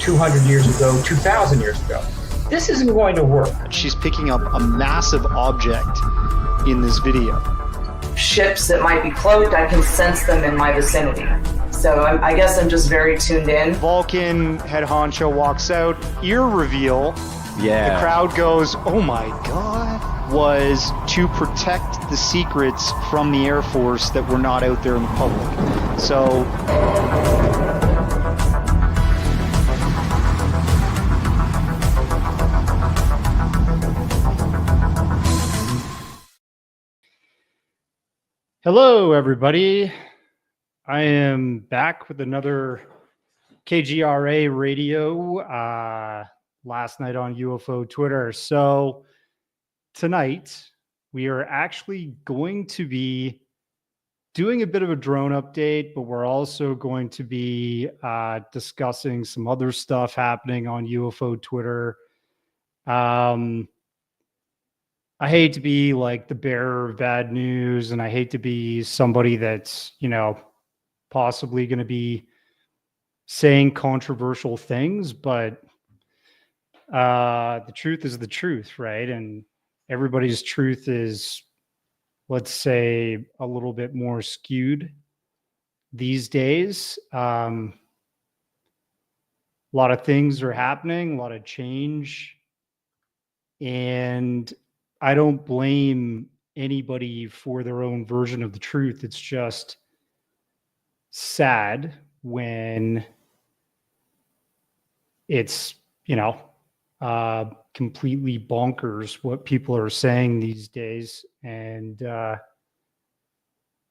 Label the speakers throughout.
Speaker 1: 200 years ago, 2,000 years ago. This isn't going to work.
Speaker 2: She's picking up a massive object in this video.
Speaker 3: Ships that might be cloaked, I can sense them in my vicinity. So I guess I'm just very tuned in.
Speaker 2: Vulcan head honcho walks out, ear reveal.
Speaker 4: Yeah.
Speaker 2: The crowd goes, oh my God. Was to protect the secrets from the Air Force that were not out there in the public. So hello, everybody. I am back with another KGRA radio last night on UFO Twitter. So tonight, we are actually going to be doing a bit of a drone update, but we're also going to be discussing some other stuff happening on UFO Twitter. I hate to be like the bearer of bad news, and I hate to be somebody that's, possibly going to be saying controversial things, but the truth is the truth, right? And everybody's truth is, let's say, a little bit more skewed these days. A lot of things are happening, a lot of change, and I don't blame anybody for their own version of the truth. It's just sad when it's, completely bonkers what people are saying these days. And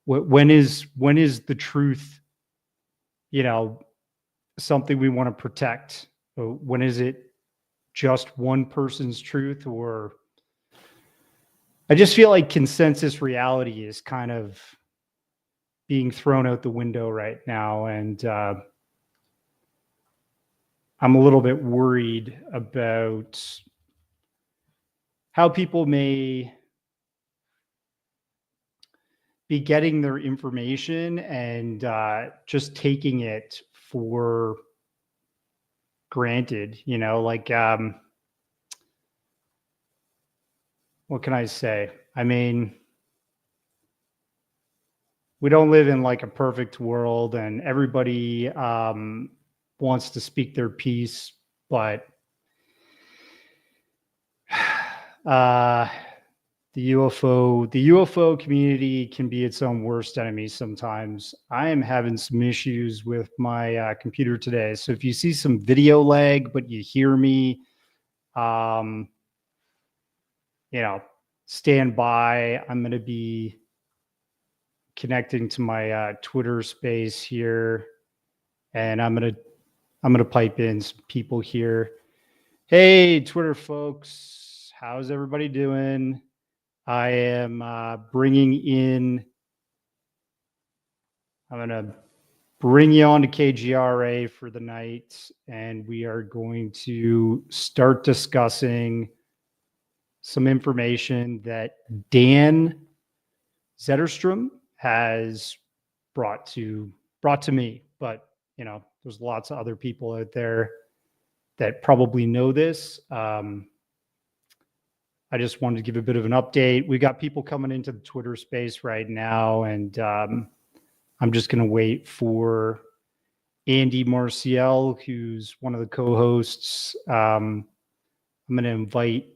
Speaker 2: when is the truth, something we want to protect? When is it just one person's truth? Or I just feel like consensus reality is kind of being thrown out the window right now. And I'm a little bit worried about how people may be getting their information and just taking it for granted, what can I say? I mean, we don't live in like a perfect world, and everybody wants to speak their piece, but the UFO community can be its own worst enemy sometimes. I am having some issues with my computer today, so if you see some video lag, but you hear me, stand by. I'm going to be connecting to my Twitter space here, and I'm gonna pipe in some people here. Hey, Twitter folks, how's everybody doing? I am bringing in. I'm gonna bring you on to KGRA for the night, and we are going to start discussing some information that Dan Zetterstrom has brought to me, but there's lots of other people out there that probably know this. I just wanted to give a bit of an update. We got people coming into the Twitter space right now, and I'm just going to wait for Andy Marcial, who's one of the co-hosts. I'm going to invite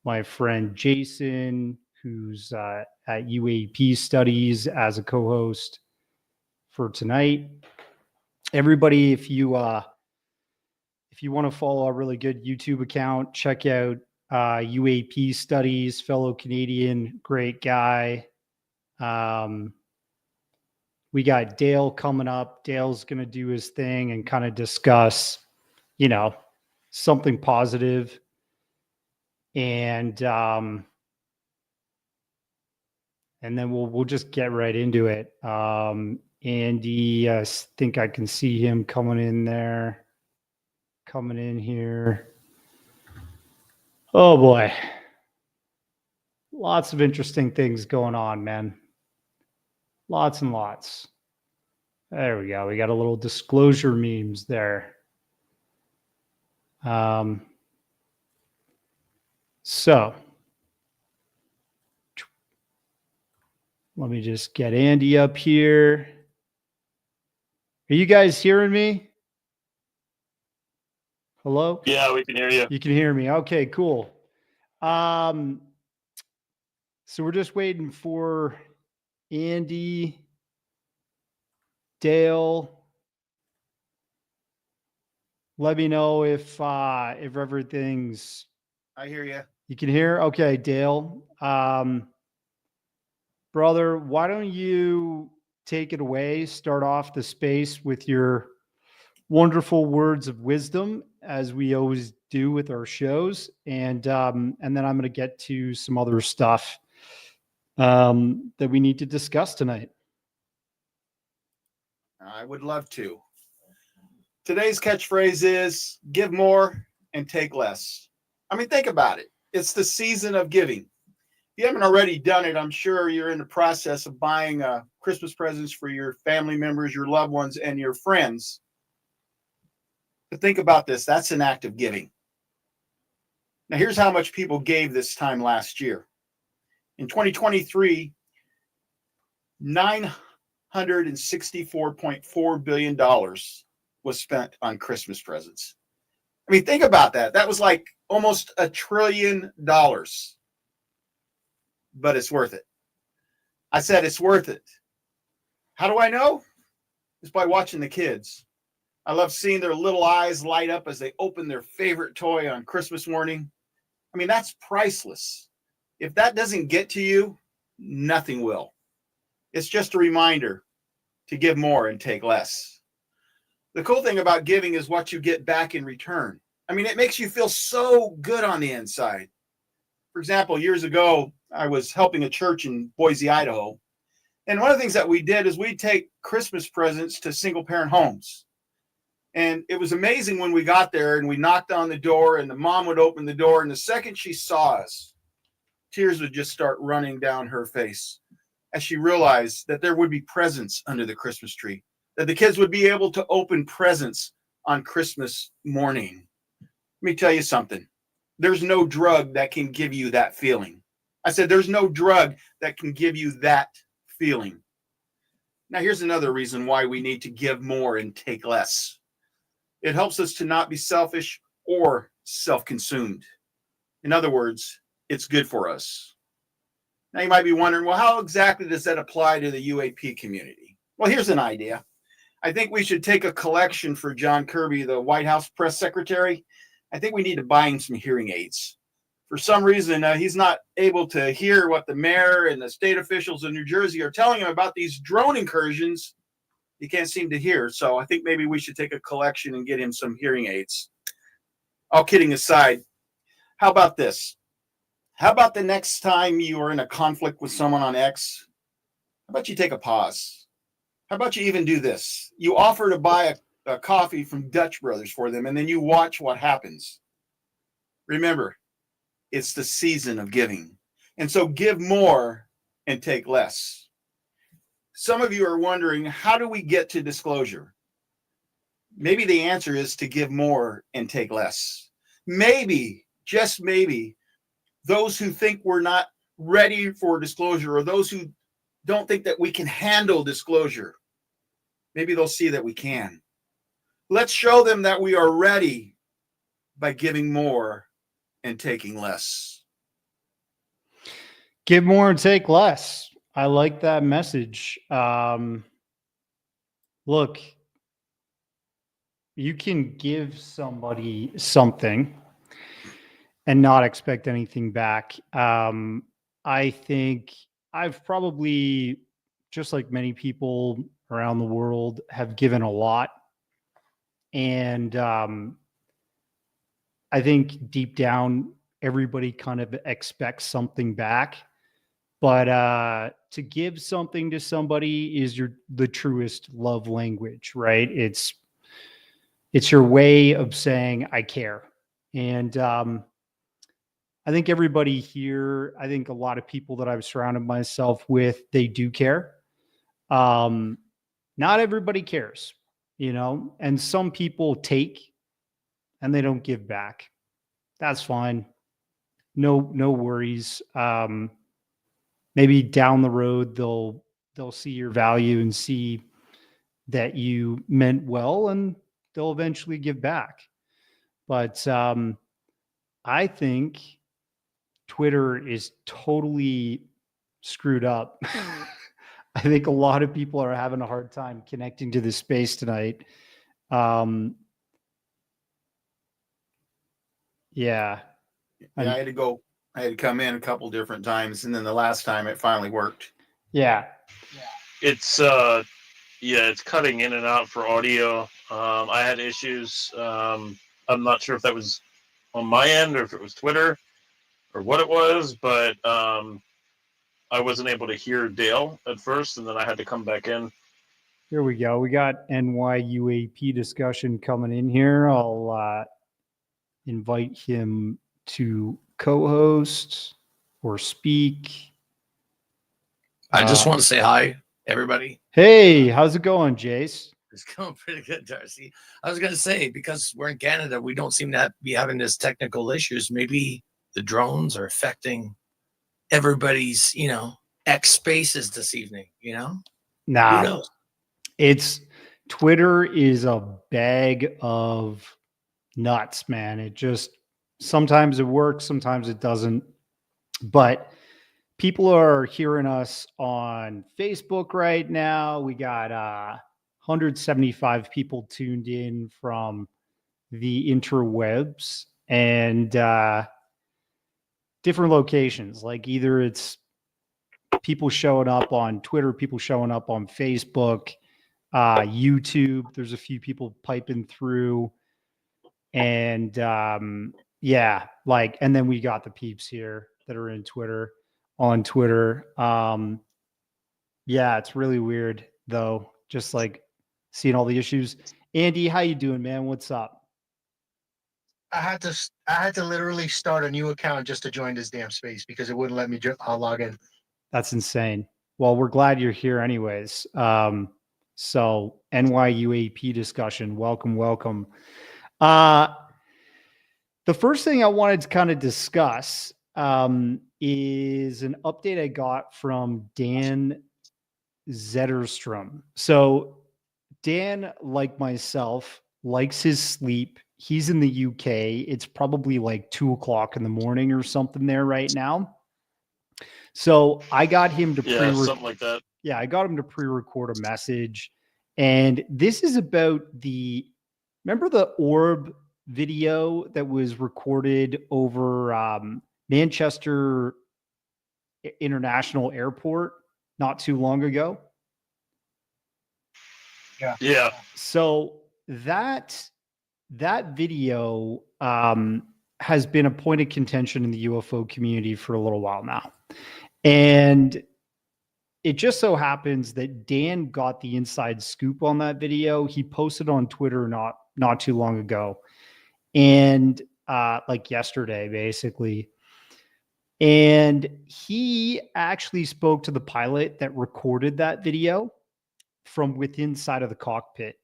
Speaker 2: my friend Jason, who's at UAP Studies, as a co-host for tonight. Everybody, if you want to follow a really good YouTube account, check out UAP Studies, fellow Canadian, great guy. We got Dale coming up. Dale's going to do his thing and kind of discuss, something positive. And then we'll just get right into it. Andy, I think I can see him coming in here. Oh boy. Lots of interesting things going on, man. Lots and lots. There we go. We got a little disclosure memes there. So let me just get Andy up here. Are you guys hearing me? Hello?
Speaker 4: Yeah, we can hear you.
Speaker 2: You can hear me. Okay, cool. So we're just waiting for Andy, Dale. Let me know if everything's.
Speaker 5: I hear you.
Speaker 2: You can hear? Okay, Dale. Brother, why don't you take it away? Start off the space with your wonderful words of wisdom, as we always do with our shows, and then I'm going to get to some other stuff that we need to discuss tonight.
Speaker 5: I would love to. Today's catchphrase is give more and take less. I mean, think about it. It's the season of giving. If you haven't already done it, I'm sure you're in the process of buying Christmas presents for your family members, your loved ones, and your friends. But think about this. That's an act of giving. Now, here's how much people gave this time last year. In 2023, $964.4 billion was spent on Christmas presents. I mean, think about that. That was like almost $1 trillion. But it's worth it. I said it's worth it. How do I know? It's by watching the kids. I love seeing their little eyes light up as they open their favorite toy on Christmas morning. I mean, that's priceless. If that doesn't get to you, nothing will. It's just a reminder to give more and take less. The cool thing about giving is what you get back in return. I mean, it makes you feel so good on the inside. For example, years ago, I was helping a church in Boise, Idaho. And one of the things that we did is we'd take Christmas presents to single-parent homes. And it was amazing when we got there and we knocked on the door and the mom would open the door. And the second she saw us, tears would just start running down her face as she realized that there would be presents under the Christmas tree, that the kids would be able to open presents on Christmas morning. Let me tell you something. There's no drug that can give you that feeling. I said, there's no drug that can give you that feeling. Now, here's another reason why we need to give more and take less. It helps us to not be selfish or self-consumed. In other words, it's good for us. Now, you might be wondering, well, how exactly does that apply to the UAP community? Well, here's an idea. I think we should take a collection for John Kirby, the White House press secretary. I think we need to buy him some hearing aids. For some reason, he's not able to hear what the mayor and the state officials in New Jersey are telling him about these drone incursions. He can't seem to hear. So I think maybe we should take a collection and get him some hearing aids. All kidding aside, how about this? How about the next time you are in a conflict with someone on X? How about you take a pause? How about you even do this? You offer to buy a coffee from Dutch Brothers for them, and then you watch what happens. Remember, it's the season of giving. And so give more and take less. Some of you are wondering, how do we get to disclosure? Maybe the answer is to give more and take less. Maybe, just maybe, those who think we're not ready for disclosure, or those who don't think that we can handle disclosure, maybe they'll see that we can. Let's show them that we are ready by giving more and taking less.
Speaker 2: Give more and take less. I like that message. Look, you can give somebody something and not expect anything back. I think I've probably, just like many people around the world, have given a lot. And I think deep down, everybody kind of expects something back. But to give something to somebody is the truest love language, right? It's your way of saying, I care. And I think everybody here, I think a lot of people that I've surrounded myself with, they do care. Not everybody cares, and some people take and they don't give back. That's fine. No worries. Maybe down the road they'll see your value and see that you meant well, and they'll eventually give back. But I think Twitter is totally screwed up. I think a lot of people are having a hard time connecting to this space tonight. Yeah.
Speaker 5: I had to come in a couple different times, and then the last time it finally worked.
Speaker 2: Yeah.
Speaker 4: It's it's cutting in and out for audio. I had issues. I'm not sure if that was on my end or if it was Twitter or what it was, but I wasn't able to hear Dale at first, and then I had to come back in.
Speaker 2: Here we go. We got NYUAP discussion coming in here. I'll invite him to co-host or speak.
Speaker 6: I just want to say hi, everybody.
Speaker 2: Hey, how's it going, Jace?
Speaker 6: It's going pretty good, Darcy. I was going to say, because we're in Canada, we don't seem to be having this technical issues. Maybe the drones are affecting everybody's, X spaces this evening,
Speaker 2: Nah,
Speaker 6: Who knows?
Speaker 2: it's Twitter is a bag of nuts, man. It just sometimes it works, sometimes it doesn't. But people are hearing us on Facebook right now. We got 175 people tuned in from the interwebs and different locations. Like either it's people showing up on Twitter, people showing up on Facebook, YouTube. There's a few people piping through. And and then we got the peeps here that are in Twitter on Twitter. It's really weird though, just like seeing all the issues. Andy, how you doing, man? What's up?
Speaker 7: I had to literally start a new account just to join this damn space because it wouldn't let me log in.
Speaker 2: That's insane. Well, we're glad you're here anyways. So NYUAP discussion, welcome. The first thing I wanted to kind of discuss is an update I got from Dan Zetterstrom. So Dan, like myself, likes his sleep. He's in the UK. It's probably like 2:00 in the morning or something there right now. So I got him to
Speaker 4: something like that.
Speaker 2: Yeah, I got him to pre-record a message. And this is about remember the orb video that was recorded over Manchester International Airport not too long ago?
Speaker 4: Yeah.
Speaker 2: So that video has been a point of contention in the UFO community for a little while now. And it just so happens that Dan got the inside scoop on that video. He posted on Twitter not too long ago. And like yesterday, basically. And he actually spoke to the pilot that recorded that video from within inside of the cockpit.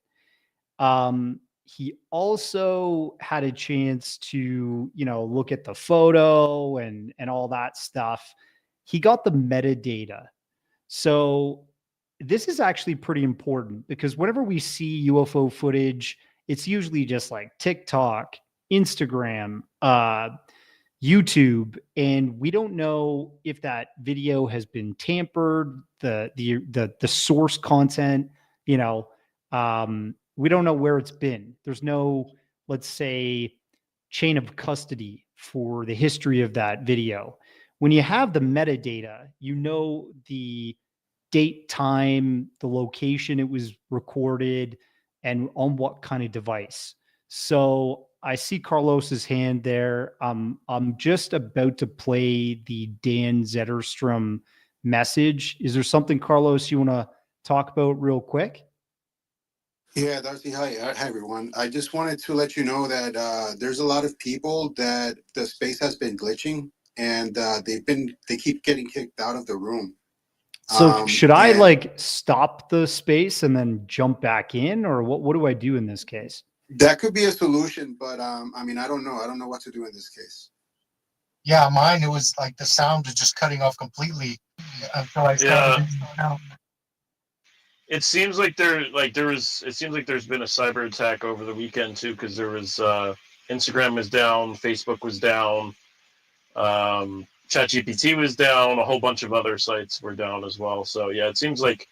Speaker 2: He also had a chance to, look at the photo and all that stuff. He got the metadata. So this is actually pretty important because whenever we see UFO footage, it's usually just like TikTok, Instagram, YouTube, and we don't know if that video has been tampered, the source content, we don't know where it's been. There's no, let's say, chain of custody for the history of that video. When you have the metadata, the date, time, the location it was recorded, and on what kind of device. So I see Carlos's hand there. I'm just about to play the Dan Zetterstrom message. Is there something, Carlos, you want to talk about real quick?
Speaker 8: Yeah, Darcy, hi. Hi, everyone. I just wanted to let you know that there's a lot of people that the space has been glitching, and they keep getting kicked out of the room.
Speaker 2: So should I stop the space and then jump back in, or what do I do in this case?
Speaker 8: That could be a solution, but I mean, I don't know. I don't know what to do in this case.
Speaker 7: Yeah, mine, it was like the sound was just cutting off completely until I started.
Speaker 4: It seems like it seems like there's been a cyber attack over the weekend too, because there was Instagram was down, Facebook was down, ChatGPT was down, a whole bunch of other sites were down as well. So yeah, it seems like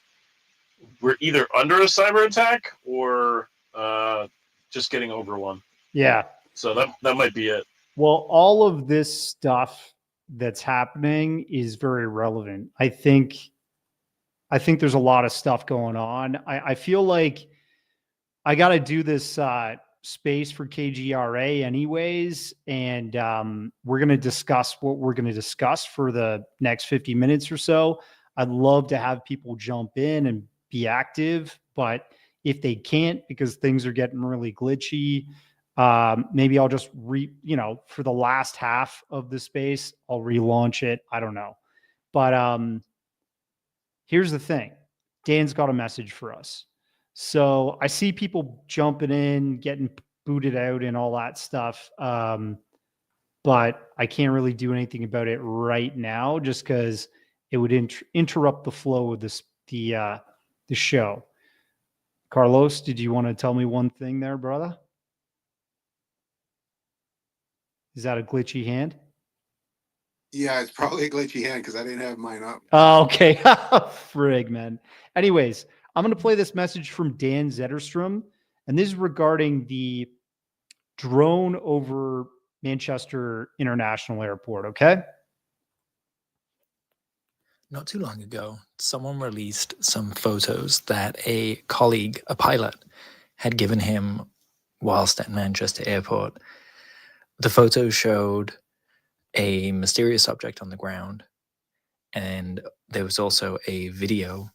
Speaker 4: we're either under a cyber attack or just getting over one.
Speaker 2: Yeah.
Speaker 4: So that might be it.
Speaker 2: Well, all of this stuff that's happening is very relevant. I think there's a lot of stuff going on. I feel like I got to do this space for KGRA anyways, and we're going to discuss what we're going to discuss for the next 50 minutes or so. I'd love to have people jump in and be active, but if they can't because things are getting really glitchy, maybe I'll just for the last half of the space, I'll relaunch it. I don't know. But here's the thing. Dan's got a message for us. So I see people jumping in, getting booted out and all that stuff. But I can't really do anything about it right now just because it would interrupt the flow of the show. Carlos, did you want to tell me one thing there, brother? Is that a glitchy hand?
Speaker 8: Yeah, it's probably a glitchy hand because I didn't have mine up.
Speaker 2: Oh, okay. Frig, man. Anyways, I'm going to play this message from Dan Zetterstrom, and this is regarding the drone over Manchester International Airport, okay?
Speaker 9: Not too long ago, someone released some photos that a colleague, a pilot, had given him whilst at Manchester Airport. The photos showed a mysterious object on the ground, and there was also a video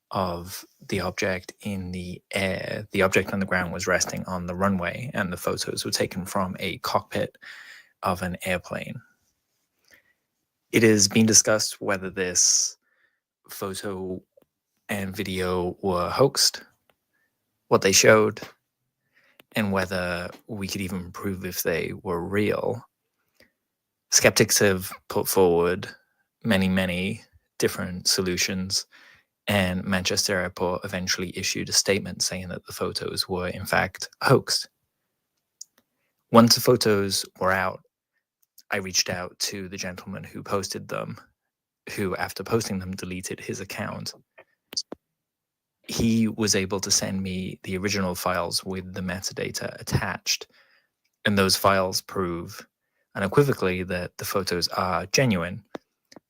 Speaker 9: of the object in the air. The object on the ground was resting on the runway, and the photos were taken from a cockpit of an airplane. It has been discussed whether this photo and video were hoaxed, what they showed, and whether we could even prove if they were real. Skeptics have put forward many different solutions, and Manchester Airport eventually issued a statement saying that the photos were in fact hoaxed. Once the photos were out, I reached out to the gentleman who posted them, who after posting them deleted his account. He was able to send me the original files with the metadata attached, and those files prove unequivocally that the photos are genuine.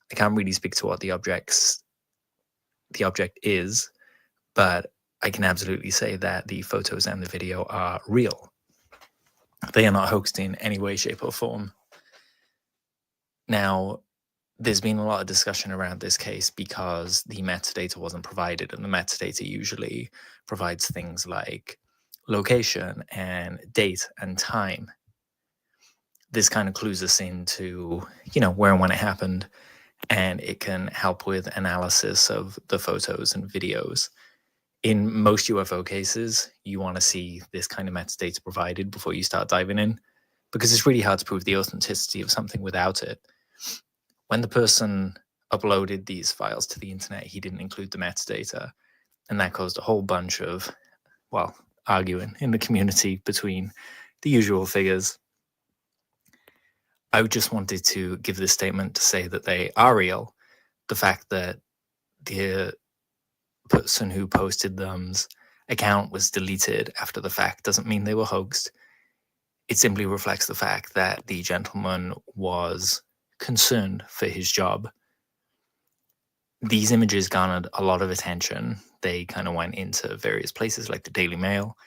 Speaker 9: I can't really speak to what the object is, but I can absolutely say that the photos and the video are real. They are not hoaxed in any way, shape, or form. Now, there's been a lot of discussion around this case because the metadata wasn't provided, and the metadata usually provides things like location and date and time. This kind of clues us into, where and when it happened, and it can help with analysis of the photos and videos. In most UFO cases, you want to see this kind of metadata provided before you start diving in, because it's really hard to prove the authenticity of something without it. When the person uploaded these files to the internet, he didn't include the metadata, and that caused a whole bunch of, arguing in the community between the usual figures. I just wanted to give this statement to say that they are real. The fact that the person who posted them's account was deleted after the fact doesn't mean they were hoaxed. It simply reflects the fact that the gentleman was concerned for his job. These images garnered a lot of attention. They kind of went into various places like the Daily Mail.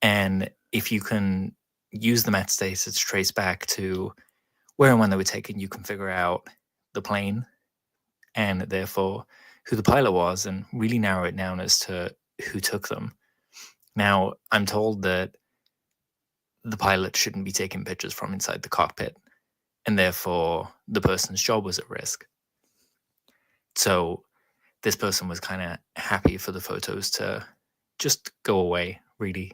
Speaker 9: And if you can use the metadata to trace back to where and when they were taken, you can figure out the plane and therefore who the pilot was and really narrow it down as to who took them. Now, I'm told that the pilot shouldn't be taking pictures from inside the cockpit, and therefore the person's job was at risk. So this person was kind of happy for the photos to just go away, really.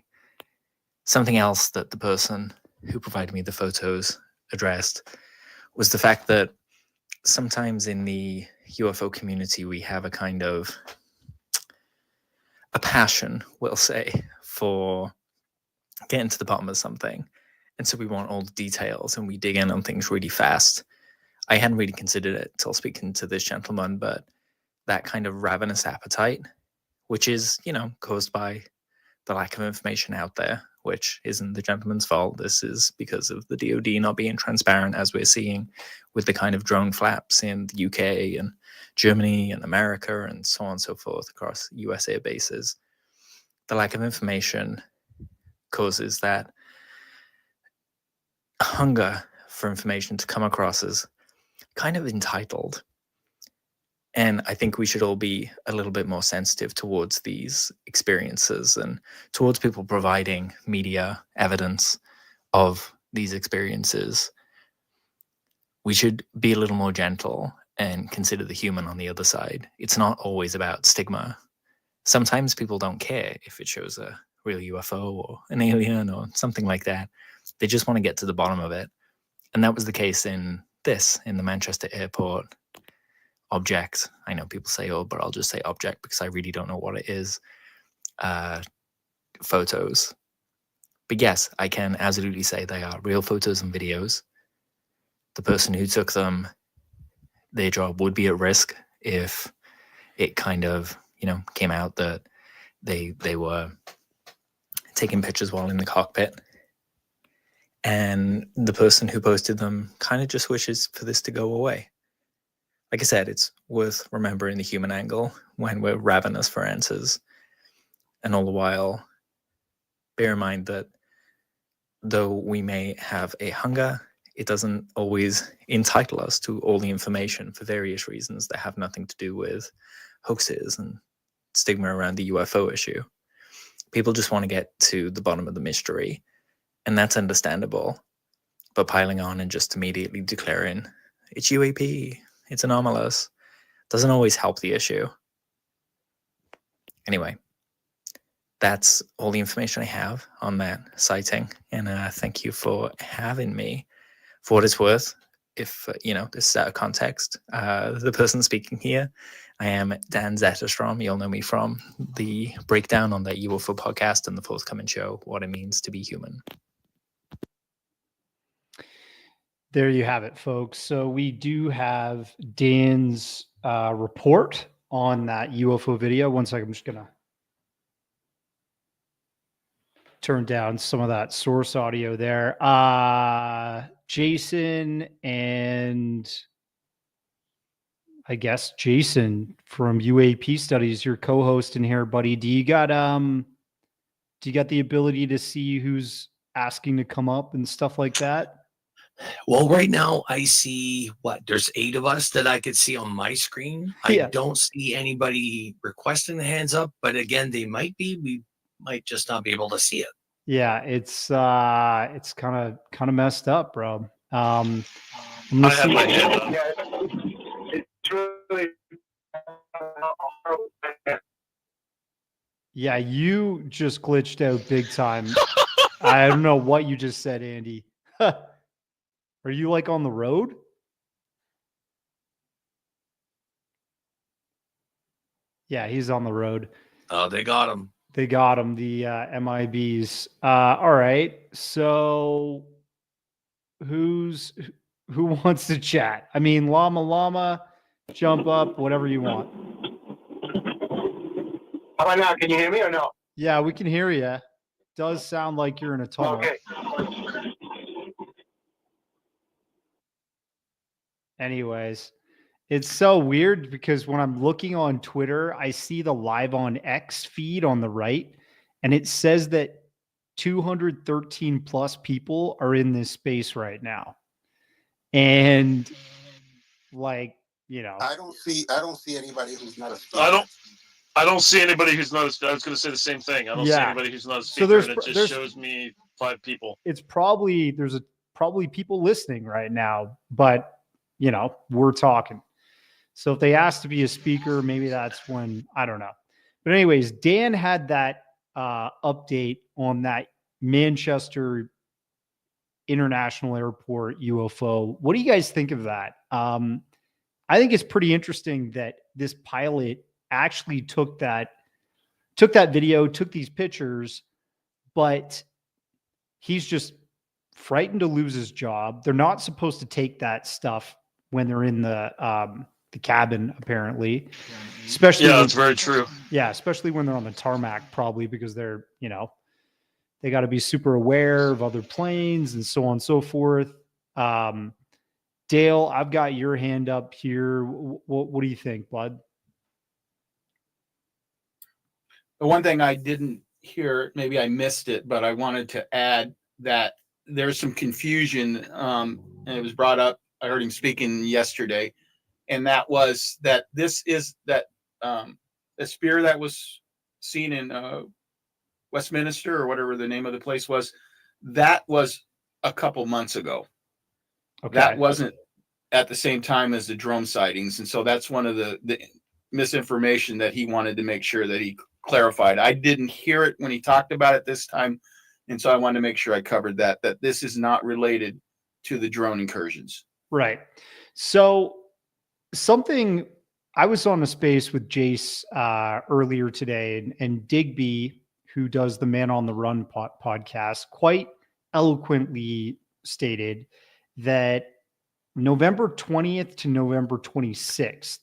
Speaker 9: Something else that the person who provided me the photos addressed was the fact that sometimes in the UFO community, we have a kind of a passion, we'll say, for getting to the bottom of something. And so we want all the details and we dig in on things really fast. I hadn't really considered it till speaking to this gentleman, but that kind of ravenous appetite, which is, caused by the lack of information out there, which isn't the gentleman's fault. This is because of the DoD not being transparent, as we're seeing with the kind of drone flaps in the UK and Germany and America and so on and so forth across US air bases. The lack of information causes that hunger for information to come across as kind of entitled. And I think we should all be a little bit more sensitive towards these experiences and towards people providing media evidence of these experiences. We should be a little more gentle and consider the human on the other side. It's not always about stigma. Sometimes people don't care if it shows a real UFO or an alien or something like that. They just want to get to the bottom of it. And that was the case in the Manchester airport object. I know people say, but I'll just say object because I really don't know what it is. Photos. But yes, I can absolutely say they are real photos and videos. The person who took them, their job would be at risk if it kind of, came out that they were taking pictures while in the cockpit. And the person who posted them kind of just wishes for this to go away. Like I said, it's worth remembering the human angle when we're ravenous for answers. And all the while, bear in mind that though we may have a hunger, it doesn't always entitle us to all the information for various reasons that have nothing to do with hoaxes and stigma around the UFO issue. People just want to get to the bottom of the mystery, and that's understandable. But piling on and just immediately declaring, it's UAP, it's anomalous, doesn't always help the issue. Anyway, that's all the information I have on that sighting. And thank you for having me. For what it's worth, if, this is out of context, the person speaking here, I am Dan Zetterstrom. You'll know me from the breakdown on that UFO podcast and the forthcoming show, What It Means to Be Human.
Speaker 2: There you have it, folks. So we do have Dan's report on that UFO video. One second, I'm just going to turn down some of that source audio there. Jason and I guess Jason from UAP Studies, your co-host in here, buddy. Do you got the ability to see who's asking to come up and stuff like that?
Speaker 6: Well, right now I see there's 8 of us that I could see on my screen. I don't see anybody requesting the hands up, but again, they might be. We might just not be able to see it.
Speaker 2: Yeah, it's kind of messed up, bro. I'm
Speaker 4: I have my hand up.
Speaker 5: It's really
Speaker 2: Yeah, you just glitched out big time. I don't know what you just said, Andy. Are you like on the road? Yeah, he's on the road.
Speaker 6: Oh, they got him.
Speaker 2: They got him, the MIBs. All right. So who wants to chat? I mean, llama, jump up, whatever you want.
Speaker 10: How about now? Can you hear me or no?
Speaker 2: Yeah, we can hear you. Does sound like you're in a tunnel.
Speaker 10: Okay.
Speaker 2: Anyways, it's so weird because when I'm looking on Twitter, I see the Live on X feed on the right, and it says that 213 plus people are in this space right now. And
Speaker 8: I don't see anybody who's not a speaker.
Speaker 4: I don't see anybody who's not I was going to say the same thing. I don't see anybody who's not a speaker.
Speaker 2: So
Speaker 4: and it just shows me 5 people.
Speaker 2: It's probably probably people listening right now, but we're talking. So if they ask to be a speaker, maybe that's when, I don't know. But anyways, Dan had that update on that Manchester International Airport UFO. What do you guys think of that? I think it's pretty interesting that this pilot actually took that video, took these pictures, but he's just frightened to lose his job. They're not supposed to take that stuff when they're in the cabin, apparently. Especially
Speaker 4: Yeah, that's very true.
Speaker 2: Yeah, especially when they're on the tarmac, probably because they're, they got to be super aware of other planes and so on and so forth. Dale, I've got your hand up here. What do you think, bud?
Speaker 5: The one thing I didn't hear, maybe I missed it, but I wanted to add that there's some confusion, and it was brought up. I heard him speaking yesterday, and that was that this is that the spear that was seen in Westminster or whatever the name of the place was, that was a couple months ago.
Speaker 2: Okay.
Speaker 5: That wasn't at the same time as the drone sightings, and so that's one of the misinformation that he wanted to make sure that he clarified. I didn't hear it when he talked about it this time, and so I wanted to make sure I covered that this is not related to the drone incursions.
Speaker 2: Right. So something, I was on a space with Jace earlier today, and Digby, who does the Man on the Run podcast, quite eloquently stated that November 20th to November 26th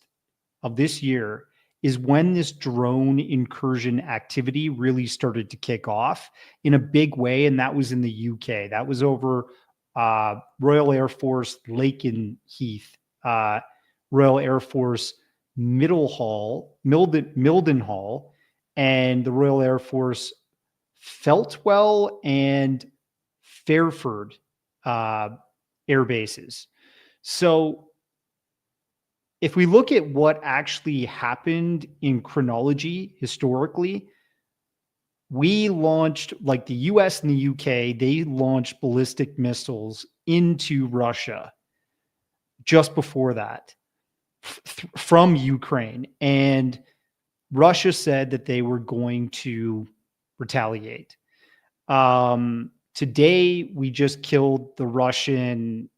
Speaker 2: of this year is when this drone incursion activity really started to kick off in a big way. And that was in the UK. That was over Royal Air Force Lakenheath, Royal Air Force Mildenhall, and the Royal Air Force Feltwell and Fairford air bases. So if we look at what actually happened in chronology historically, we launched, like the US and the UK, they launched ballistic missiles into Russia just before that from Ukraine. And Russia said that they were going to retaliate. Today, we just killed the Russian,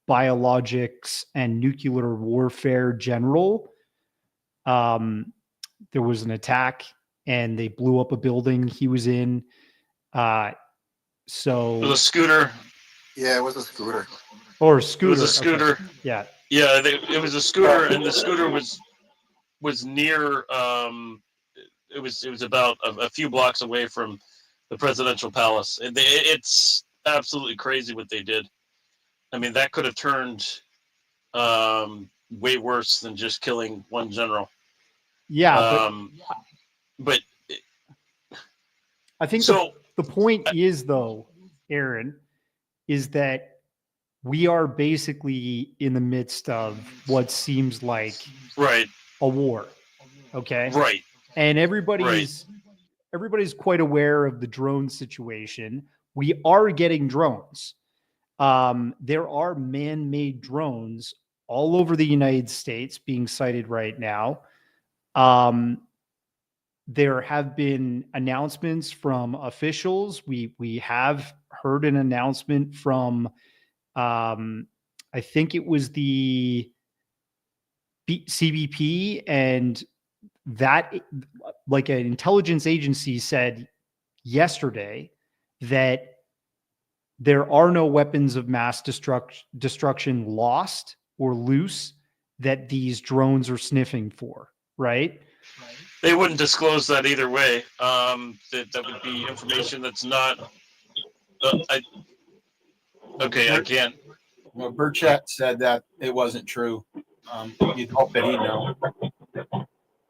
Speaker 2: biologics and nuclear warfare general. There was an attack and they blew up a building he was in. So
Speaker 4: It was a scooter.
Speaker 8: Yeah, it was a scooter.
Speaker 2: Or a scooter.
Speaker 4: It was a scooter.
Speaker 2: Okay. Yeah.
Speaker 4: Yeah, it was a scooter, and the scooter was near. It was about a few blocks away from the presidential palace, and it's absolutely crazy what they did. I mean, that could have turned way worse than just killing one general.
Speaker 2: Yeah,
Speaker 4: but
Speaker 2: I think
Speaker 4: so.
Speaker 2: The point is, though, Aaron, is that we are basically in the midst of what seems like a war. Okay.
Speaker 4: Right.
Speaker 2: And everybody's quite aware of the drone situation. We are getting drones. There are man-made drones all over the United States being sighted right now. There have been announcements from officials. We have heard an announcement from, I think it was the CBP, and that, like, an intelligence agency said yesterday that there are no weapons of mass destruction lost or loose that these drones are sniffing for, right?
Speaker 4: They wouldn't disclose that either way. That would be information that's not. I can't.
Speaker 5: Well, Burchett said that it wasn't true. You'd hope that he'd know.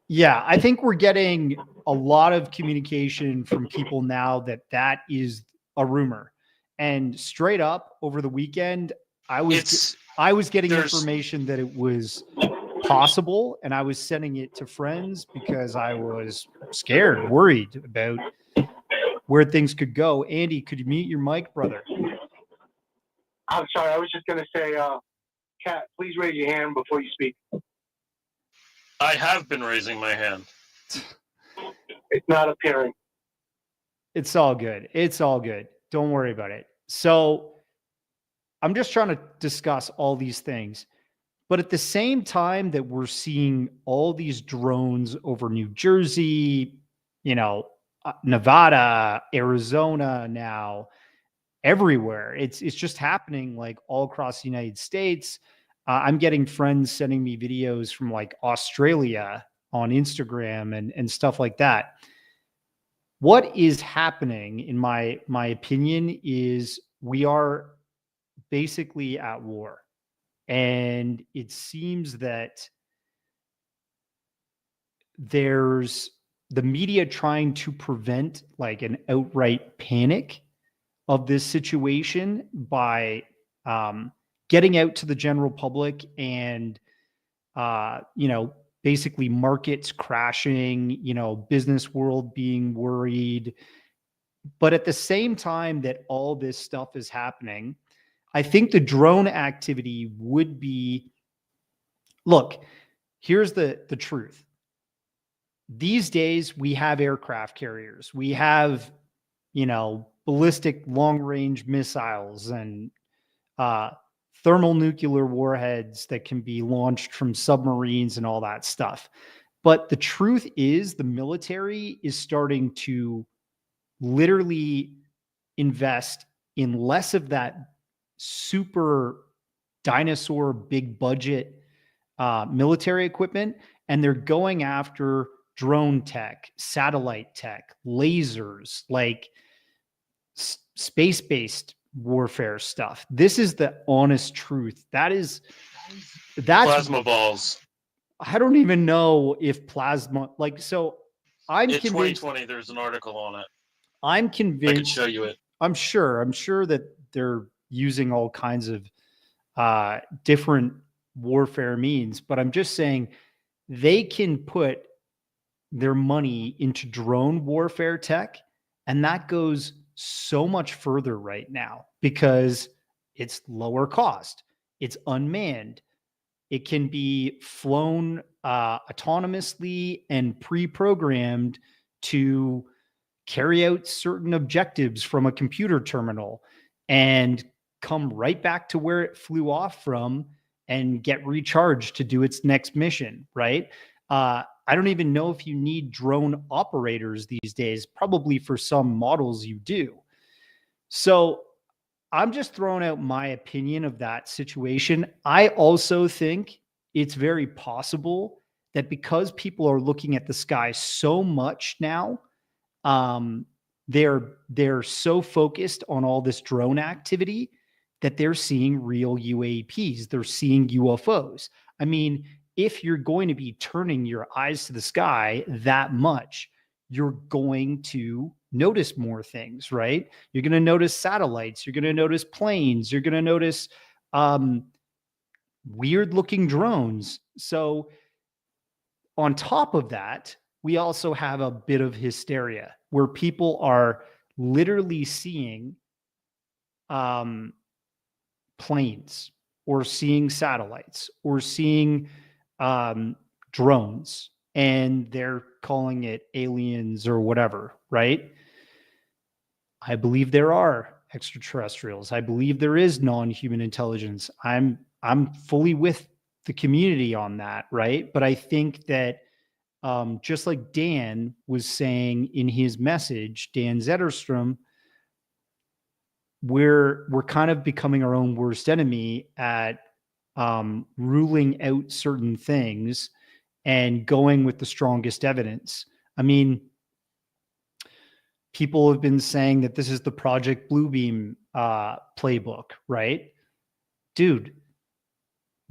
Speaker 2: Yeah, I think we're getting a lot of communication from people now that is a rumor. And straight up over the weekend, I was getting information that it was possible, and I was sending it to friends because I was scared, worried about where things could go. Andy, could you mute your mic, brother?
Speaker 10: I'm sorry. I was just going to say, Kat, please raise your hand before you speak.
Speaker 4: I have been raising my hand.
Speaker 10: It's not appearing.
Speaker 2: It's all good. It's all good. Don't worry about it. So I'm just trying to discuss all these things. But at the same time that we're seeing all these drones over New Jersey, Nevada, Arizona now, everywhere. It's just happening like all across the United States. I'm getting friends sending me videos from like Australia on Instagram and stuff like that. What is happening, in my opinion, is we are basically at war. And it seems that there's the media trying to prevent like an outright panic of this situation by getting out to the general public and, basically markets crashing, business world being worried. But at the same time that all this stuff is happening, I think the drone activity would be, look, here's the truth. These days we have aircraft carriers. We have, ballistic long range missiles and thermonuclear warheads that can be launched from submarines and all that stuff. But the truth is the military is starting to literally invest in less of that super dinosaur big budget military equipment, and they're going after drone tech, satellite tech, lasers, like space-based warfare stuff. This is the honest truth. That's
Speaker 4: Plasma balls.
Speaker 2: I don't even know if plasma, like, so I'm
Speaker 4: In
Speaker 2: convinced.
Speaker 4: 2020, there's an article on it.
Speaker 2: I'm
Speaker 4: I can
Speaker 2: convinced.
Speaker 4: show you it.
Speaker 2: I'm sure that they're using all kinds of different warfare means, but I'm just saying they can put their money into drone warfare tech, and that goes so much further right now because it's lower cost, it's unmanned, it can be flown autonomously and pre-programmed to carry out certain objectives from a computer terminal and come right back to where it flew off from and get recharged to do its next mission, right? I don't even know if you need drone operators these days. Probably for some models you do. So I'm just throwing out my opinion of that situation. I also think it's very possible that because people are looking at the sky so much now, they're so focused on all this drone activity that they're seeing real UAPs. They're seeing UFOs. I mean, if you're going to be turning your eyes to the sky that much, you're going to notice more things, right? You're going to notice satellites. You're going to notice planes. You're going to notice weird looking drones. So on top of that, we also have a bit of hysteria where people are literally seeing planes or seeing satellites or seeing drones, and they're calling it aliens or whatever, right? I believe there are extraterrestrials. I believe there is non-human intelligence. I'm fully with the community on that, right? But I think that just like Dan was saying in his message, Dan Zetterstrom, we're kind of becoming our own worst enemy at ruling out certain things and going with the strongest evidence. I mean, people have been saying that this is the Project Bluebeam playbook, right? Dude,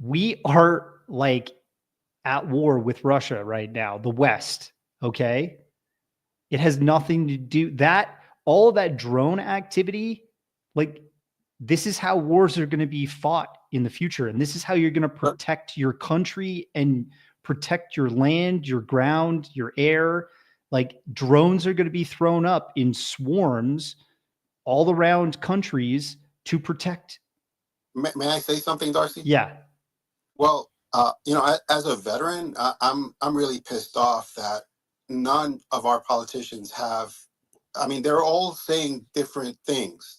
Speaker 2: we are like at war with Russia right now, the West, okay? It has nothing to do that, all of that drone activity, like this is how wars are going to be fought in the future. And this is how you're going to protect your country and protect your land, your ground, your air. Like drones are going to be thrown up in swarms all around countries to protect.
Speaker 8: May I say something, Darcy?
Speaker 2: Yeah.
Speaker 8: Well, as a veteran, I'm really pissed off that none of our politicians have I mean, they're all saying different things.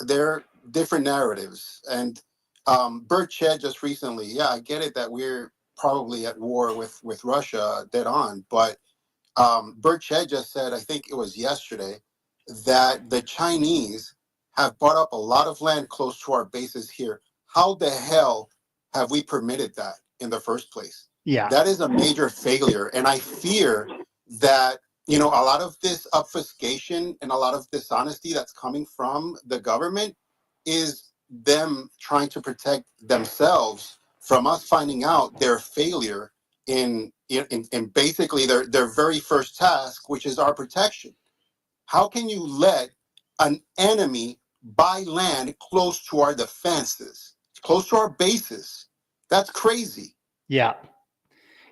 Speaker 8: They're different narratives. And Bert Ched just recently, yeah, I get it that we're probably at war with Russia dead on, but Bert Ched just said, I think it was yesterday, that the Chinese have bought up a lot of land close to our bases here. How the hell have we permitted that in the first place?
Speaker 2: Yeah.
Speaker 8: That is a major failure. And I fear that, you know, a lot of this obfuscation and a lot of dishonesty that's coming from the government is them trying to protect themselves from us finding out their failure in basically their very first task, which is our protection. How can you let an enemy buy land close to our defenses, close to our bases? That's crazy.
Speaker 2: Yeah.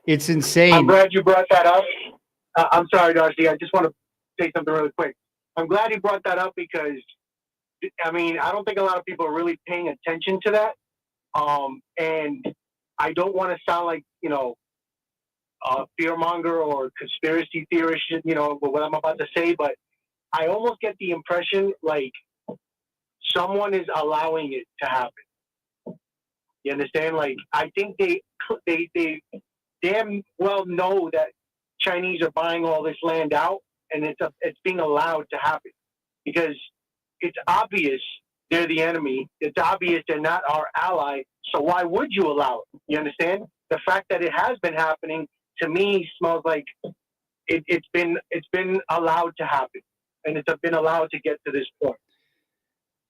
Speaker 2: It's insane.
Speaker 10: I'm glad you brought that up. I'm sorry, Darcy. I just want to say something really quick. I'm glad you brought that up because, I mean, I don't think a lot of people are really paying attention to that. And I don't want to sound like, you know, a fearmonger or conspiracy theorist, you know, what I'm about to say, but I almost get the impression like someone is allowing it to happen. You understand? Like, I think they damn well know that Chinese are buying all this land out, and it's being allowed to happen because it's obvious they're the enemy. It's obvious they're not our ally. So why would you allow it? You understand? The fact that it has been happening to me smells like it's been allowed to happen, and it's been allowed to get to this point.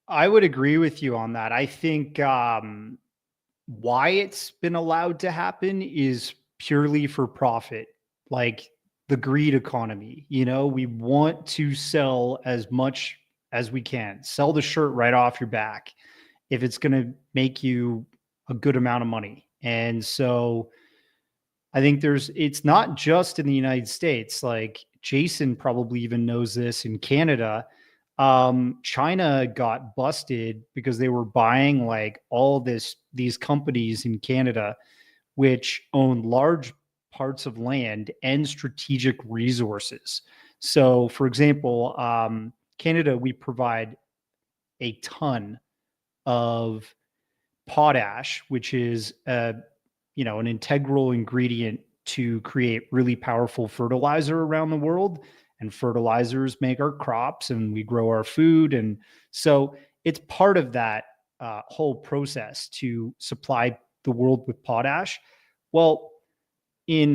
Speaker 2: I would agree with you on that. I think why it's been allowed to happen is purely for profit, like the greed economy. You know, we want to sell as much as we can, sell the shirt right off your back if it's going to make you a good amount of money. And so I think it's not just in the United States. Like Jason probably even knows this in Canada. China got busted because they were buying like all these companies in Canada, which own large parts of land and strategic resources. So for example, Canada, we provide a ton of potash, which is an integral ingredient to create really powerful fertilizer around the world. And fertilizers make our crops and we grow our food. And so it's part of that whole process to supply the world with potash. Well, in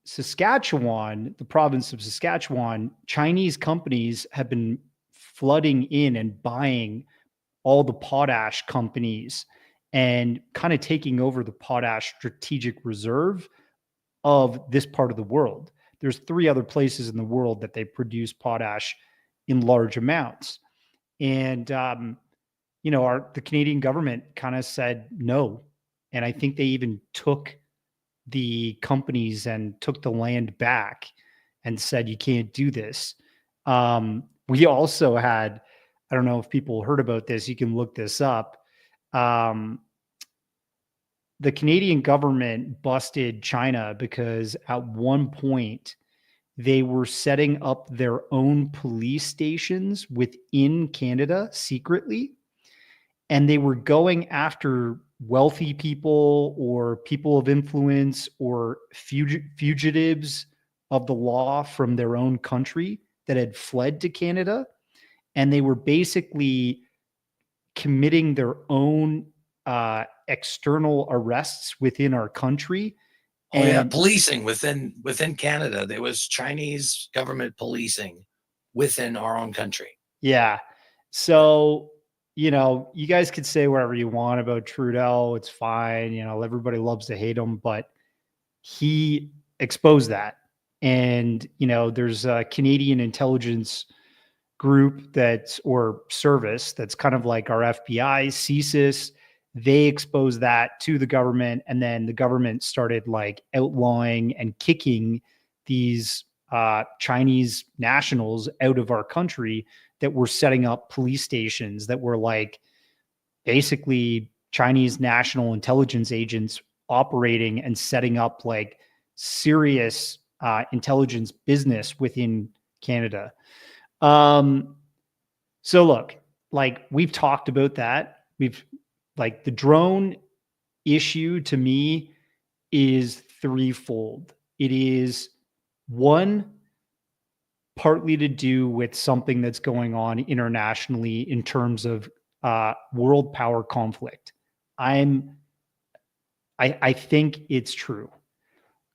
Speaker 2: Saskatchewan, the province of Saskatchewan, Chinese companies have been flooding in and buying all the potash companies and kind of taking over the potash strategic reserve of this part of the world. There's 3 other places in the world that they produce potash in large amounts. And, the Canadian government kind of said no. And I think they even took the companies and took the land back and said, you can't do this. We also had, I don't know if people heard about this, you can look this up. The Canadian government busted China because at one point they were setting up their own police stations within Canada secretly, and they were going after wealthy people or people of influence or fugitives of the law from their own country that had fled to Canada. And they were basically committing their own external arrests within our country.
Speaker 6: Oh, yeah, policing within Canada. There was Chinese government policing within our own country.
Speaker 2: Yeah. So, you guys could say whatever you want about Trudeau. It's fine. Everybody loves to hate him, but he exposed that. And, there's a Canadian intelligence group or service that's kind of like our FBI, CSIS. They exposed that to the government, and then the government started like outlawing and kicking these Chinese nationals out of our country that were setting up police stations that were like basically Chinese national intelligence agents operating and setting up like serious intelligence business within Canada. So look, like we've talked about that. Like the drone issue to me is threefold. It is one, partly to do with something that's going on internationally in terms of world power conflict. I think it's true.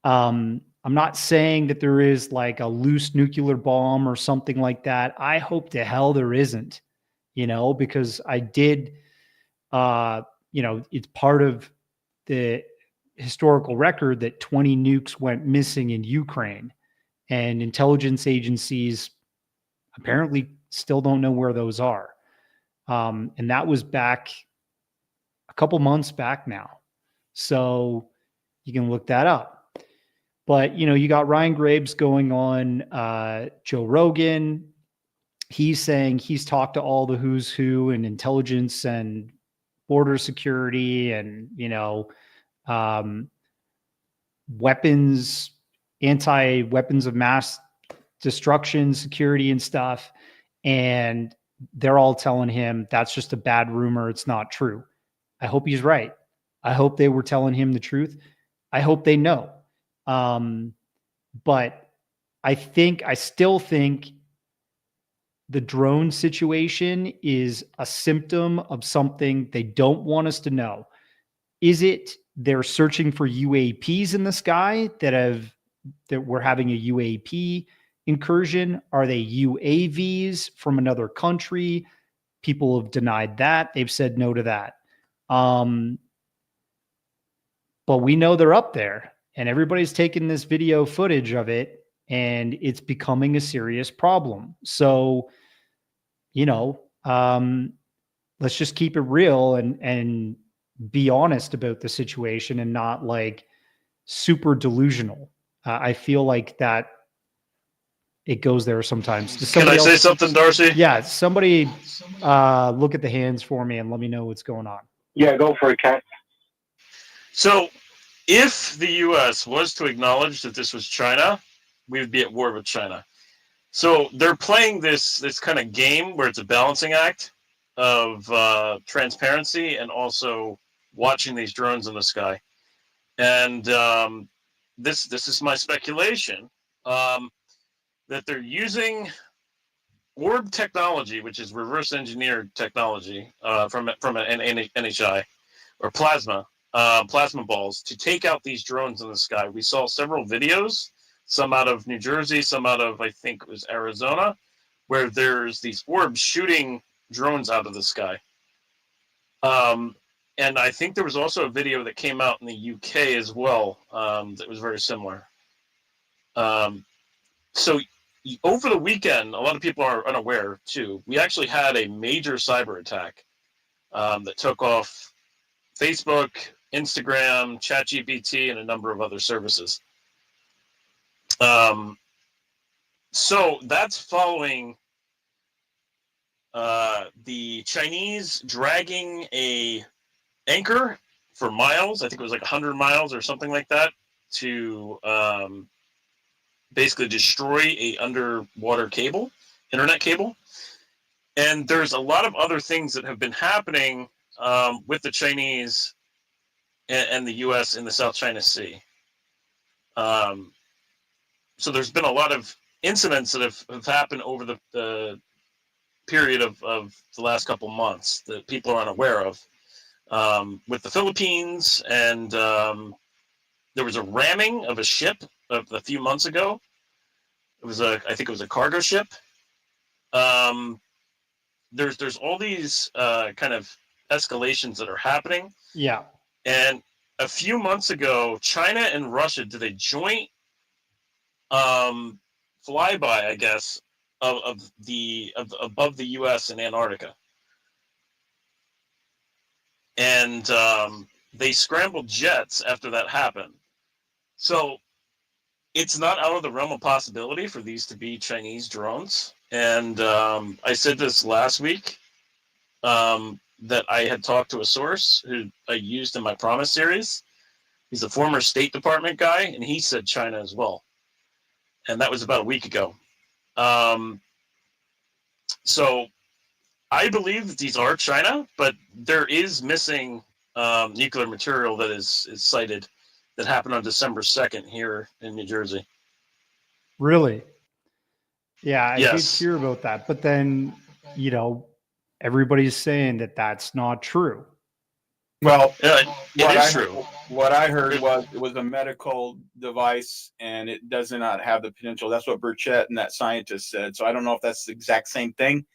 Speaker 2: I'm not saying that there is like a loose nuclear bomb or something like that. I hope to hell there isn't, because I did, it's part of the historical record that 20 nukes went missing in Ukraine, and intelligence agencies apparently still don't know where those are. And that was back a couple months back now. So you can look that up. But, you got Ryan Graves going on Joe Rogan. He's saying he's talked to all the who's who in intelligence and border security and, weapons, anti-weapons of mass destruction, security and stuff. And they're all telling him that's just a bad rumor. It's not true. I hope he's right. I hope they were telling him the truth. I hope they know. But I still think the drone situation is a symptom of something they don't want us to know. Is it they're searching for UAPs in the sky that we're having a UAP incursion? Are they UAVs from another country? People have denied that. They've said no to that. But we know they're up there, and everybody's taking this video footage of it, and it's becoming a serious problem. So, let's just keep it real and be honest about the situation and not like super delusional. I feel like that it goes there sometimes.
Speaker 4: Can I say something, Darcy?
Speaker 2: Yeah, somebody look at the hands for me and let me know what's going on.
Speaker 10: Yeah, go for it, Kat.
Speaker 4: So if the U.S. was to acknowledge that this was China, we would be at war with China. So they're playing this kind of game where it's a balancing act of transparency and also watching these drones in the sky. And this is my speculation, that they're using orb technology, which is reverse engineered technology from an NHI or plasma balls, to take out these drones in the sky. We saw several videos, some out of New Jersey, some out of, I think it was Arizona, where there's these orbs shooting drones out of the sky. And I think there was also a video that came out in the UK as well that was very similar. So over the weekend, a lot of people are unaware too. We actually had a major cyber attack that took off Facebook, Instagram, ChatGPT, and a number of other services. So that's following the Chinese dragging a anchor for miles. I think it was like 100 miles or something like that, to basically destroy a underwater cable, internet cable. And there's a lot of other things that have been happening with the Chinese and the U.S. in the South China Sea. So there's been a lot of incidents that have happened over the period of the last couple months that people are unaware of. With the Philippines, and there was a ramming of a ship a few months ago. I think it was a cargo ship. There's all these kind of escalations that are happening.
Speaker 2: Yeah.
Speaker 4: And a few months ago, China and Russia did a joint flyby, I guess, of above the U.S. in Antarctica. And they scrambled jets after that happened. So it's not out of the realm of possibility for these to be Chinese drones. And I said this last week, that I had talked to a source who I used in my Promise series. He's a former State Department guy, and he said China as well. And that was about a week ago. So I believe that these are China, but there is missing nuclear material that is cited that happened on December 2nd here in New Jersey.
Speaker 2: Really? Yeah, I did
Speaker 4: Yes.
Speaker 2: hear about that. But then, everybody's saying that that's not true.
Speaker 5: Well,
Speaker 4: Yeah, it is true.
Speaker 5: What I heard was it was a medical device and it does not have the potential. That's what Burchett and that scientist said. So I don't know if that's the exact same thing,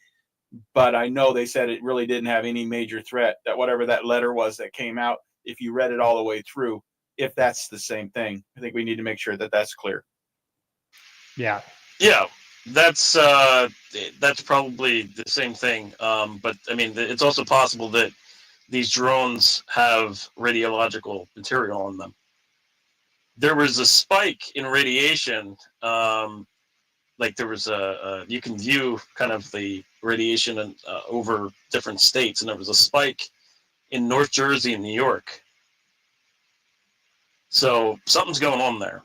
Speaker 5: but I know they said it really didn't have any major threat. That whatever that letter was that came out, if you read it all the way through, if that's the same thing, I think we need to make sure that that's clear.
Speaker 2: Yeah.
Speaker 4: Yeah, that's probably the same thing. But I mean, it's also possible that these drones have radiological material on them. There was a spike in radiation. Like there was you can view kind of the radiation over different states, and there was a spike in North Jersey and New York. So something's going on there.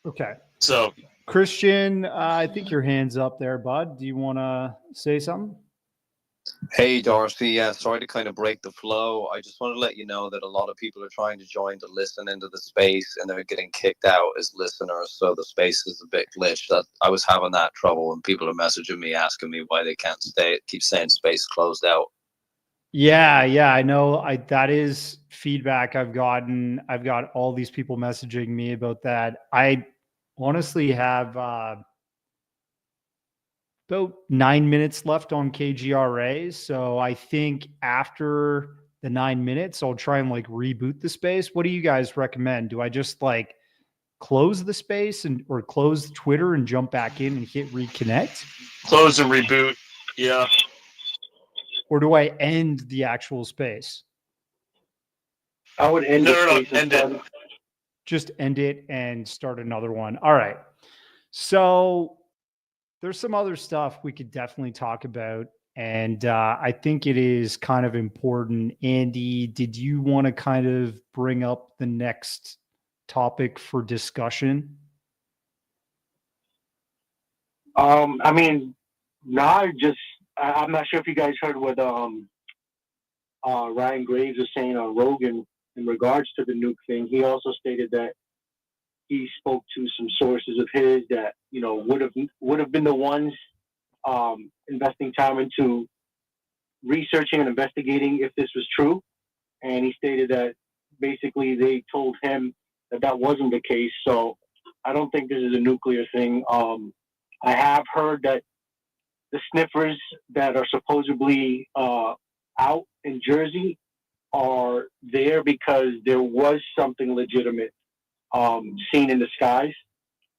Speaker 2: Okay.
Speaker 4: So
Speaker 2: Christian, I think your hand's up there, bud. Do you want to say something?
Speaker 11: Hey, Darcy. Yeah, sorry to kind of break the flow. I just want to let you know that a lot of people are trying to join to listen into the space, and they're getting kicked out as listeners. So the space is a bit glitched. That I was having that trouble, and people are messaging me asking me why they can't stay. Keep saying space closed out.
Speaker 2: Yeah, I know. That is feedback I've gotten. I've got all these people messaging me about that. I honestly have about 9 minutes left on KGRA. So I think after the 9 minutes, I'll try and reboot the space. What do you guys recommend? Do I just close the space or close Twitter and jump back in and hit reconnect?
Speaker 4: Close and reboot. Yeah.
Speaker 2: Or do I end the actual space?
Speaker 10: I would end
Speaker 4: End it.
Speaker 2: Just end it and start another one. All right. So there's some other stuff we could definitely talk about. And I think it is kind of important. Andy, did you want to kind of bring up the next topic for discussion?
Speaker 10: I mean, no, I'm not sure if you guys heard what Ryan Graves was saying on Rogan in regards to the nuke thing. He also stated that he spoke to some sources of his that would have been the ones investing time into researching and investigating if this was true. And he stated that basically they told him that wasn't the case. So I don't think this is a nuclear thing. I have heard that the sniffers that are supposedly out in Jersey are there because there was something legitimate seen in the skies.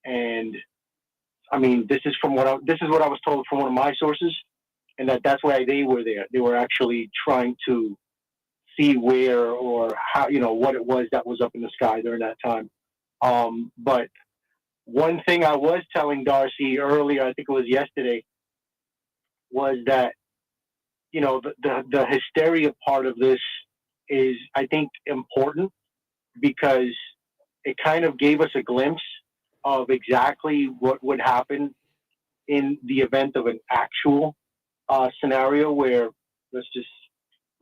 Speaker 10: And I mean, this is what I was told from one of my sources, and that's why they were there. They were actually trying to see where or how, what it was that was up in the sky during that time. But one thing I was telling Darcy earlier, I think it was yesterday, was that, the hysteria part of this is, I think, important because it kind of gave us a glimpse of exactly what would happen in the event of an actual scenario where, let's just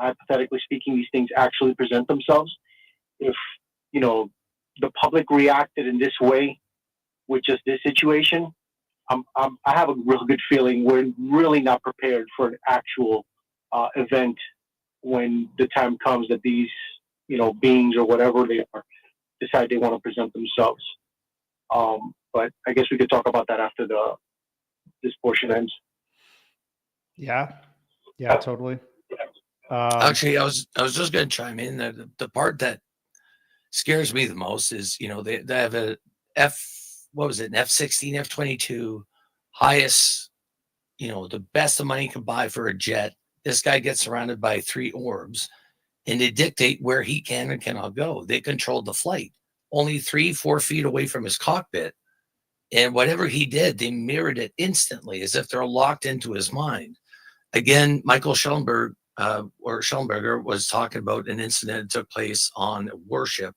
Speaker 10: hypothetically speaking, these things actually present themselves. If, the public reacted in this way with just this situation, I have a real good feeling we're really not prepared for an actual event when the time comes that these, beings or whatever they are decide they want to present themselves. But I guess we could talk about that after this portion ends.
Speaker 2: Yeah, totally.
Speaker 6: Actually, I was just going to chime in. The part that scares me the most is, they have an F-16, F-22, highest, the best the money can buy for a jet. This guy gets surrounded by 3 orbs, and they dictate where he can and cannot go. They controlled the flight, only 3-4 feet away from his cockpit. And whatever he did, they mirrored it instantly as if they're locked into his mind. Again, Michael Schellenberger was talking about an incident that took place on a warship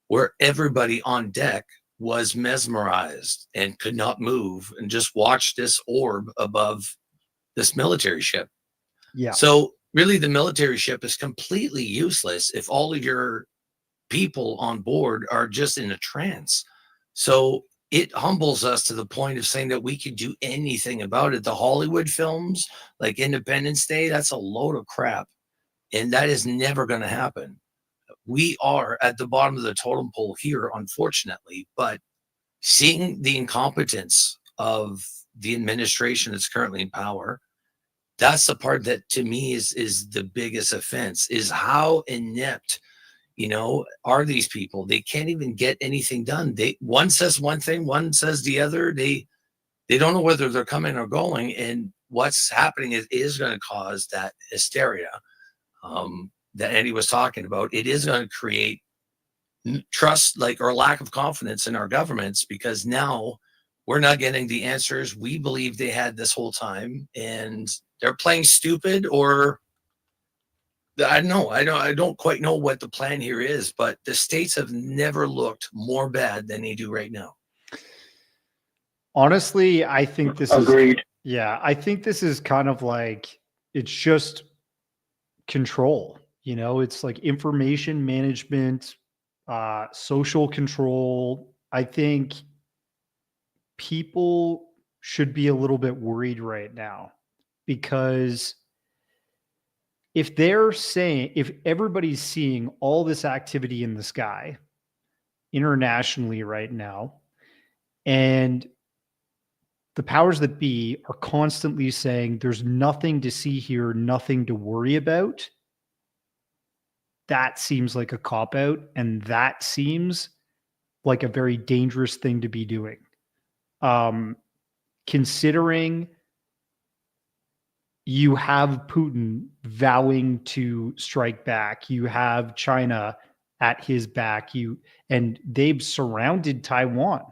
Speaker 6: where everybody on deck was mesmerized and could not move and just watched this orb above this military ship.
Speaker 2: Yeah.
Speaker 6: So really the military ship is completely useless if all of your people on board are just in a trance. So it humbles us to the point of saying that we could do anything about it. The Hollywood films like Independence Day, that's a load of crap. And that is never going to happen. We are at the bottom of the totem pole here, unfortunately, but seeing the incompetence of the administration that's currently in power, that's the part that to me is the biggest offense, is how inept, are these people. They can't even get anything done. One says one thing, one says the other. They don't know whether they're coming or going, and what's happening is going to cause that hysteria that Eddie was talking about. It is going to create trust, or lack of confidence in our governments, because now we're not getting the answers we believe they had this whole time, and they're playing stupid, or I don't know. I don't quite know what the plan here is, but the states have never looked more bad than they do right now.
Speaker 2: Honestly, I think this
Speaker 10: Agreed.
Speaker 2: I think this is kind of like, it's just control. It's like information management, social control. I think people should be a little bit worried right now, because if everybody's seeing all this activity in the sky internationally right now, and the powers that be are constantly saying there's nothing to see here, nothing to worry about, that seems like a cop-out, and that seems like a very dangerous thing to be doing. Considering you have Putin vowing to strike back, you have China at his back, and they've surrounded Taiwan.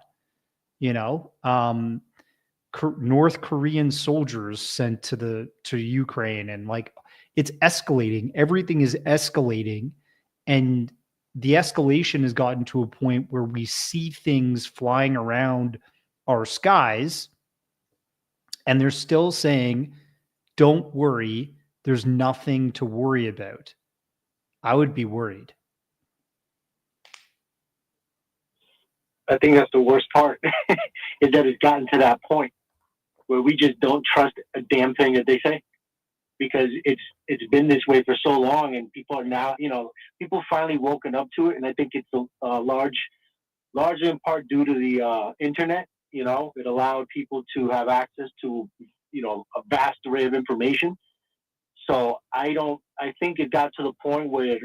Speaker 2: North Korean soldiers sent to Ukraine, and it's escalating. Everything is escalating, and the escalation has gotten to a point where we see things flying around our skies, and they're still saying, don't worry, there's nothing to worry about. I would be worried.
Speaker 10: I think that's the worst part, is that it's gotten to that point where we just don't trust a damn thing that they say, because it's been this way for so long, and people are now, people finally woken up to it, and I think it's largely in part due to the internet. It allowed people to have access to a vast array of information. So I think it got to the point where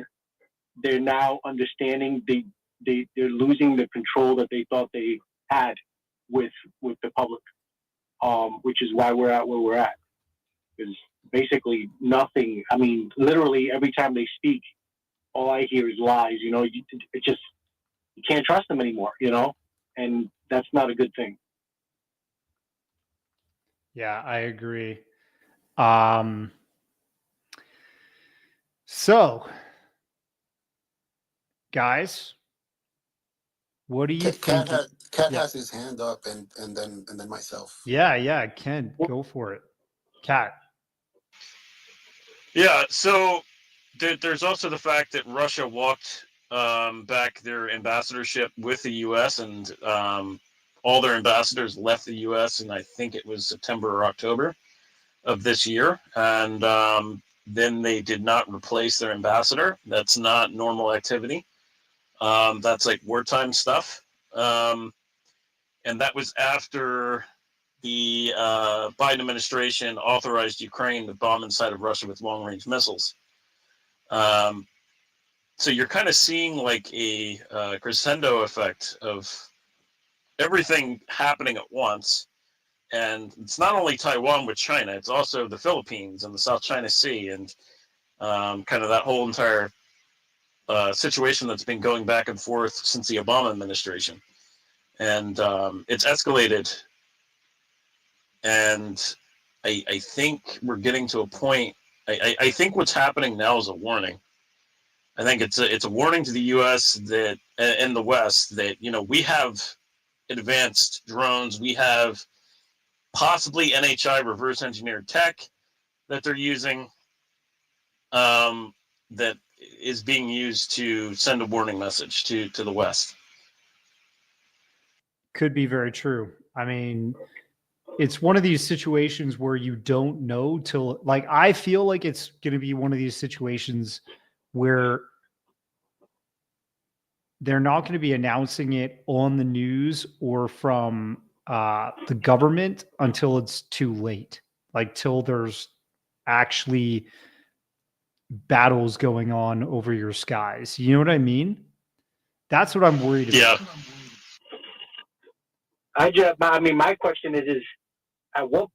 Speaker 10: they're now understanding they're losing the control that they thought they had with the public, which is why we're at where we're at. Because basically nothing. I mean, literally every time they speak, all I hear is lies. It just, you can't trust them anymore. And that's not a good thing.
Speaker 2: Yeah, I agree. So, guys, what do you think?
Speaker 8: Cat has his hand up, and then myself.
Speaker 2: Yeah, Ken, go for it. Cat.
Speaker 4: Yeah, so there's also the fact that Russia walked back their ambassadorship with the U.S., and all their ambassadors left the U.S. and I think it was September or October of this year, and then they did not replace their ambassador. That's not normal activity. That's like wartime stuff, and that was after the Biden administration authorized Ukraine to bomb inside of Russia with long-range missiles. So you're kind of seeing like a crescendo effect of everything happening at once. And it's not only Taiwan with China, it's also the Philippines and the South China Sea, and kind of that whole entire situation that's been going back and forth since the Obama administration. And it's escalated. And I think we're getting to a point. I think what's happening now is a warning. I think it's a warning to the U.S. that and the West that we have advanced drones. We have possibly NHI reverse engineered tech that they're using that is being used to send a warning message to the West.
Speaker 2: Could be very true. I mean, it's one of these situations where you don't know till, like, I feel like it's going to be one of these situations where they're not going to be announcing it on the news or from the government until it's too late, like till there's actually battles going on over your skies. You know what I mean? That's what I'm worried about.
Speaker 4: Yeah.
Speaker 10: I mean, my question is at what,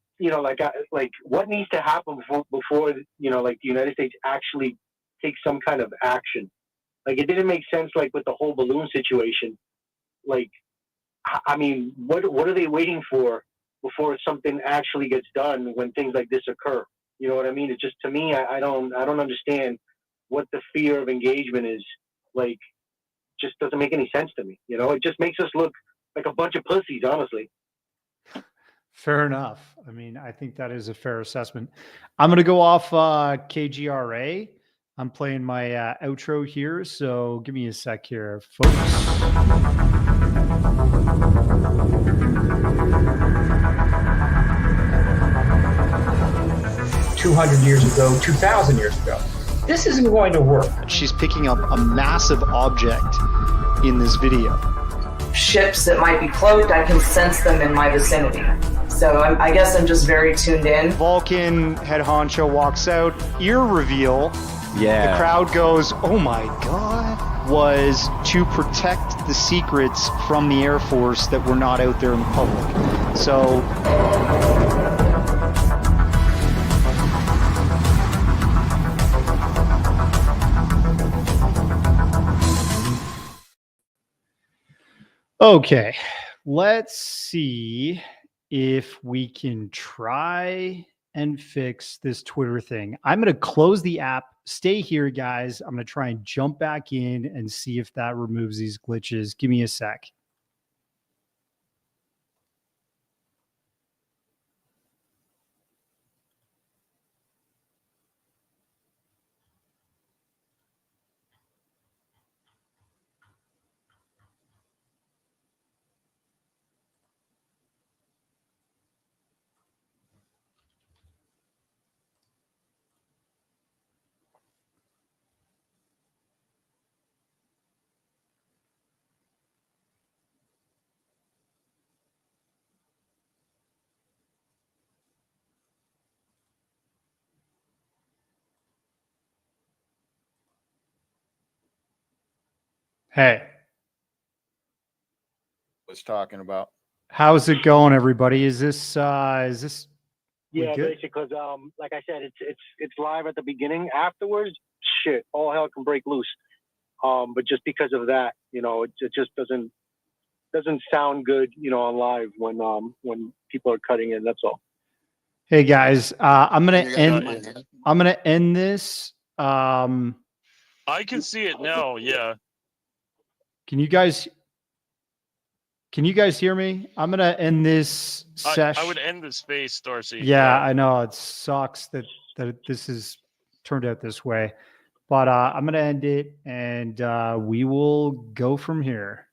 Speaker 10: like what needs to happen before, like the United States actually takes some kind of action? Like, it didn't make sense, like with the whole balloon situation. Like, I mean, what are they waiting for before something actually gets done when things like this occur? You know what I mean? It just, to me, I don't understand what the fear of engagement is. Like, just doesn't make any sense to me. It just makes us look like a bunch of pussies, honestly.
Speaker 2: Fair enough. I mean, I think that is a fair assessment. I'm going to go off KGRA. I'm playing my outro here, so give me a sec here, folks.
Speaker 1: 200 years ago, 2,000 years ago. This isn't going to work.
Speaker 12: She's picking up a massive object in this video.
Speaker 3: Ships that might be cloaked, I can sense them in my vicinity. So I guess I'm just very tuned in.
Speaker 12: Vulcan head honcho walks out, ear reveal.
Speaker 13: Yeah.
Speaker 12: The crowd goes, oh my God. Was to protect the secrets from the Air Force that were not out there in the public. So.
Speaker 2: Okay, let's see if we can try and fix this Twitter thing. I'm going to close the app. Stay here, guys. I'm going to try and jump back in and see if that removes these glitches. Give me a sec. Hey,
Speaker 5: Was talking about.
Speaker 2: how's it going, everybody? Is this
Speaker 10: Yeah,
Speaker 2: good?
Speaker 10: basically, because like I said, it's live at the beginning. Afterwards, shit, all hell can break loose. But just because of that, it just doesn't sound good, on live when people are cutting in. That's all.
Speaker 2: Hey guys, I'm gonna end this.
Speaker 4: I can see it now. Yeah.
Speaker 2: Can you guys hear me? I'm gonna end this session.
Speaker 4: I would end the space, Darcy.
Speaker 2: Yeah, I know it sucks that this has turned out this way, but I'm gonna end it and we will go from here.